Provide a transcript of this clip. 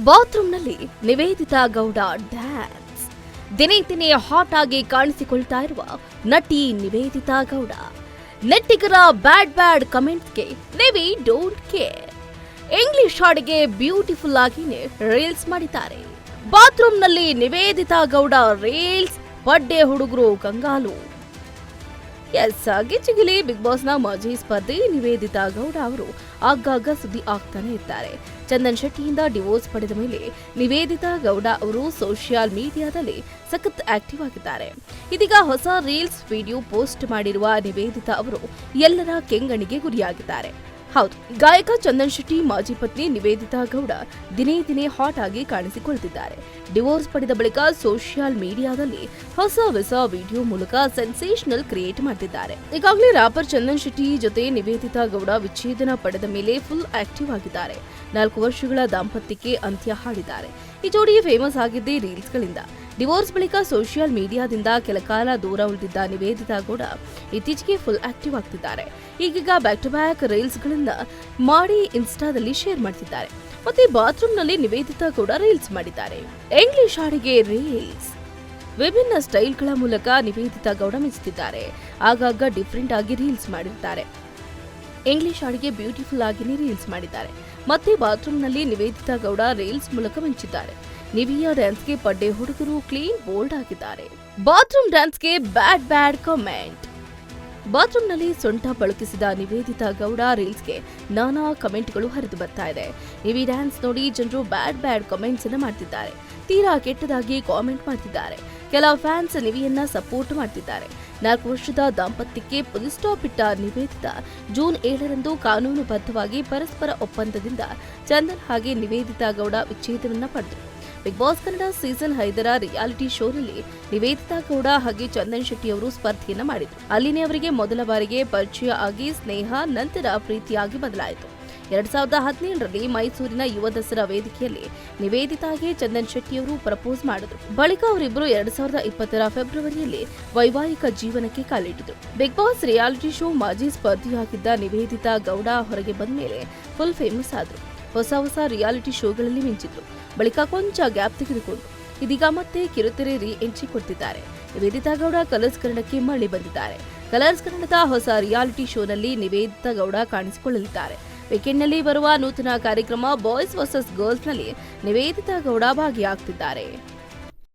ಬಾತ್ರೂಮ್ನಲ್ಲಿ Nivedita Gowda dance. ದಿನೇ ದಿನೇ hot ಆಗಿ ಕಾಣಿಸಿಕೊಳ್ತಾ ಇರುವ ನಟಿ ನಿವೇದಿತಾ ಗೌಡ. ನೆಟ್ಟಿಗರ ಬ್ಯಾಡ್ ಕಮೆಂಟ್ಸ್ಗೆ ನೀವೇ ಡೋಂಟ್ ಕೇರ್. ಇಂಗ್ಲಿಷ್ ಹಾಡಿಗೆ ಬ್ಯೂಟಿಫುಲ್ ಆಗಿನೇ ರೀಲ್ಸ್ ಮಾಡಿದ್ದಾರೆ. ಬಾತ್ರೂಮ್ನಲ್ಲಿ ನಿವೇದಿತಾ ಗೌಡ ರೀಲ್ಸ್, ಬಡ್ಡೆ ಹುಡುಗರು ಕಂಗಾಲು. ಗಿಚ್ಚಿಗಿಲಿ ಬಿಗ್ ಬಾಸ್ನ ಮಾಜಿ ಸ್ಪರ್ಧಿ ನಿವೇದಿತಾ ಗೌಡ ಅವರು ಆಗಾಗ ಸುದ್ದಿ ಆಗ್ತಾನೆ ಇದ್ದಾರೆ. ಚಂದನ್ ಶೆಟ್ಟಿಯಿಂದ ಡಿವೋರ್ಸ್ ಪಡೆದ ಮೇಲೆ ನಿವೇದಿತಾ ಗೌಡ ಅವರು ಸೋಷಿಯಲ್ ಮೀಡಿಯಾದಲ್ಲಿ ಸಖತ್ ಆಕ್ಟಿವ್ ಆಗಿದ್ದಾರೆ. ಇದೀಗ ಹೊಸ ರೀಲ್ಸ್ ವಿಡಿಯೋ ಪೋಸ್ಟ್ ಮಾಡಿರುವ ನಿವೇದಿತಾ ಅವರು ಎಲ್ಲರ ಕೆಂಗಣಿಗೆ ಗುರಿಯಾಗಿದ್ದಾರೆ. ಹೌದು, ಗಾಯಕ ಚಂದನ್ ಶೆಟ್ಟಿ ಮಾಜಿ ಪತ್ನಿ ನಿವೇದಿತಾ ಗೌಡ ದಿನೇ ದಿನೇ ಹಾಟ್ ಆಗಿ ಕಾಣಿಸಿಕೊಳ್ತಿದ್ದಾರೆ. ಡಿವೋರ್ಸ್ ಪಡೆದ ಬಳಿಕ ಸೋಷಿಯಲ್ ಮೀಡಿಯಾದಲ್ಲಿ ಹೊಸ ವಿಡಿಯೋ ಮೂಲಕ ಸೆನ್ಸೇಷನಲ್ ಕ್ರಿಯೇಟ್ ಮಾಡ್ತಿದ್ದಾರೆ. ಈಗಾಗಲೇ ರಾಪರ್ ಚಂದನ್ ಶೆಟ್ಟಿ ಜೊತೆ ನಿವೇದಿತಾ ಗೌಡ ವಿಚ್ಛೇದನ ಪಡೆದ ಮೇಲೆ ಫುಲ್ ಆಕ್ಟಿವ್ ಆಗಿದ್ದಾರೆ. 4 ವರ್ಷಗಳ ದಾಂಪತ್ಯಕ್ಕೆ ಅಂತ್ಯ ಹಾಡಿದ್ದಾರೆ. ಈ ಜೋಡಿ ಫೇಮಸ್ ಆಗಿದ್ದೇ ರೀಲ್ಸ್ಗಳಿಂದ. ಡಿವೋರ್ಸ್ ಬಳಿಕ ಸೋಷಿಯಲ್ ಮೀಡಿಯಾದಿಂದ ಕೆಲಕಾಲ ದೂರ ಉಳಿದಿದ್ದ ನಿವೇದಿತಾ ಗೌಡ ಇತ್ತೀಚೆಗೆ ಫುಲ್ ಆಕ್ಟಿವ್ ಆಗ್ತಿದ್ದಾರೆ. ಈಗೀಗ ಬ್ಯಾಕ್ ಟು ಬ್ಯಾಕ್ ರೀಲ್ಸ್ಗಳಿಂದ ಮಾಡಿ ಇನ್ಸ್ಟಾದಲ್ಲಿ ಶೇರ್ ಮಾಡ್ತಿದ್ದಾರೆ. ಮತ್ತೆ ಬಾತ್ರೂಮ್ನಲ್ಲಿ ನಿವೇದಿತಾ ಗೌಡ ರೀಲ್ಸ್ ಮಾಡಿದ್ದಾರೆ. ಇಂಗ್ಲಿಷ್ ಹಾಡಿಗೆ ರೀಲ್ಸ್, ವಿಭಿನ್ನ ಸ್ಟೈಲ್ಗಳ ಮೂಲಕ ನಿವೇದಿತಾ ಗೌಡ ಮಿಂಚುತ್ತಿದ್ದಾರೆ. ಆಗಾಗ ಡಿಫ್ರೆಂಟ್ ಆಗಿ ರೀಲ್ಸ್ ಮಾಡಿರ್ತಾರೆ. ಇಂಗ್ಲಿಷ್ ಹಾಡಿಗೆ ಬ್ಯೂಟಿಫುಲ್ ಆಗಿನೇ ರೀಲ್ಸ್ ಮಾಡಿದ್ದಾರೆ. ಮತ್ತೆ ಬಾತ್ರೂಮ್ನಲ್ಲಿ ನಿವೇದಿತಾ ಗೌಡ ರೀಲ್ಸ್ ಮೂಲಕ ಮಿಂಚಿದ್ದಾರೆ. ನಿವಿಯಾ ಡ್ಯಾನ್ಸ್ಗೆ ಬಡ್ಡೆ ಹುಡುಗರು ಕ್ಲೀನ್ ಬೋಲ್ಡ್ ಆಗಿದ್ದಾರೆ. ಬಾತ್ರೂಮ್ ಡ್ಯಾನ್ಸ್ಗೆ ಬ್ಯಾಡ್ ಕಮೆಂಟ್. ಬಾತ್ರೂಮ್ನಲ್ಲಿ ಸೊಂಟ ಬಳಕಿಸಿದ ನಿವೇದಿತಾ ಗೌಡ ರೀಲ್ಸ್ಗೆ ನಾನಾ ಕಮೆಂಟ್ಗಳು ಹರಿದು ಬರ್ತಾ ಇದೆ. ನಿವಿ ಡ್ಯಾನ್ಸ್ ನೋಡಿ ಜನರು ಬ್ಯಾಡ್ ಕಮೆಂಟ್ಸ್ ಅನ್ನು ಮಾಡ್ತಿದ್ದಾರೆ. ತೀರಾ ಕೆಟ್ಟದಾಗಿ ಕಾಮೆಂಟ್ ಮಾಡ್ತಿದ್ದಾರೆ. ಕೆಲ ಫ್ಯಾನ್ಸ್ ನಿವಿಯನ್ನ ಸಪೋರ್ಟ್ ಮಾಡ್ತಿದ್ದಾರೆ. 4 ವರ್ಷದ ದಾಂಪತ್ಯಕ್ಕೆ ಫುಲ್ ಸ್ಟಾಪ್ ಇಟ್ಟ ನಿವೇದಿತಾ ಜೂನ್ 7ರಂದು ಕಾನೂನುಬದ್ಧವಾಗಿ ಪರಸ್ಪರ ಒಪ್ಪಂದದಿಂದ ಚಂದನ್ ಹಾಗೆ ನಿವೇದಿತಾ ಗೌಡ ವಿಚ್ಛೇದನವನ್ನ ಪಡೆದರು. ಬಿಗ್ ಬಾಸ್ ಕನ್ನಡ ಸೀಸನ್ 5ರ ರಿಯಾಲಿಟಿ ಶೋನಲ್ಲಿ ನಿವೇದಿತಾ ಗೌಡ ಹಾಗೆ ಚಂದನ್ ಶೆಟ್ಟಿ ಅವರು ಸ್ಪರ್ಧೆಯನ್ನ ಮಾಡಿದ್ರು. ಅಲ್ಲಿನೇ ಅವರಿಗೆ ಮೊದಲ ಬಾರಿಗೆ ಪರಿಚಯ ಆಗಿ ಸ್ನೇಹ, ನಂತರ ಪ್ರೀತಿಯಾಗಿ ಬದಲಾಯಿತು. 2017ರಲ್ಲಿ ಮೈಸೂರಿನ ಯುವ ದಸರಾ ವೇದಿಕೆಯಲ್ಲಿ ನಿವೇದಿತಾಗೆ ಚಂದನ್ ಶೆಟ್ಟಿಯವರು ಪ್ರಪೋಸ್ ಮಾಡಿದ್ರು. ಬಳಿಕ ಅವರಿಬ್ಬರು 2020ರ ಫೆಬ್ರವರಿಯಲ್ಲಿ ವೈವಾಹಿಕ ಜೀವನಕ್ಕೆ ಕಾಲಿಟ್ಟಿದ್ರು. ಬಿಗ್ ಬಾಸ್ ರಿಯಾಲಿಟಿ ಶೋ ಮಾಜಿ ಸ್ಪರ್ಧಿಯಾಗಿದ್ದ ನಿವೇದಿತಾ ಗೌಡ ಹೊರಗೆ ಬಂದ ಮೇಲೆ ಫುಲ್ ಫೇಮಸ್ ಆದ್ರು. ಹೊಸ ರಿಯಾಲಿಟಿ ಶೋಗಳಲ್ಲಿ ಮಿಂಚಿದ್ರು. ಬಳಿಕ ಕೊಂಚ ಗ್ಯಾಪ್ ತೆಗೆದುಕೊಂಡು ಇದೀಗ ಮತ್ತೆ ಕಿರುತೆರೆ ರೀ ಎಂಟ್ರಿ ಕೊಡ್ತಿದ್ದಾರೆ. ನಿವೇದಿತಾ ಗೌಡ ಕಲರ್ಸ್ ಕನ್ನಡಕ್ಕೆ ಮರಳಿ ಬಂದಿದ್ದಾರೆ. ಕಲರ್ಸ್ ಕನ್ನಡದ ಹೊಸ ರಿಯಾಲಿಟಿ ಶೋನಲ್ಲಿ ನಿವೇದಿತಾ ಗೌಡ ಕಾಣಿಸಿಕೊಳ್ಳಲಿದ್ದಾರೆ. ವೀಕೆಂಡ್ನಲ್ಲಿ ಬರುವ ನೂತನ ಕಾರ್ಯಕ್ರಮ ಬಾಯ್ಸ್ ವರ್ಸಸ್ ಗರ್ಲ್ಸ್ನಲ್ಲಿ ನಿವೇದಿತಾ ಗೌಡ ಭಾಗಿಯಾಗ್ತಿದ್ದಾರೆ.